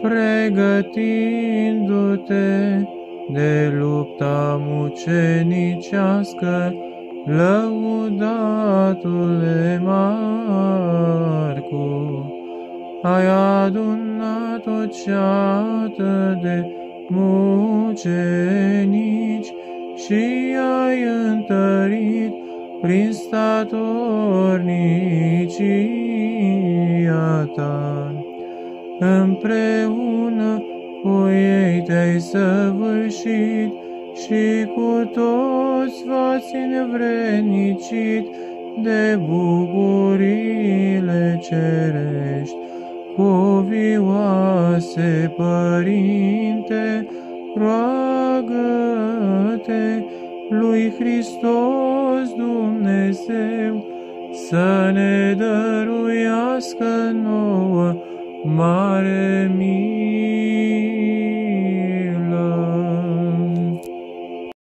pregătindu-te de lupta mucenicească, lăudatule Marcu, ai adunat o ceată de mucenici și ai întărit prin statornicia ta. Împreună cu ei te-ai săvârșit și cu toți v-ați învrednicit de bucuriile cerești. Cuvioase Părinte, roagă-te lui Hristos Dumnezeu să ne dăruiască nouă mare mie.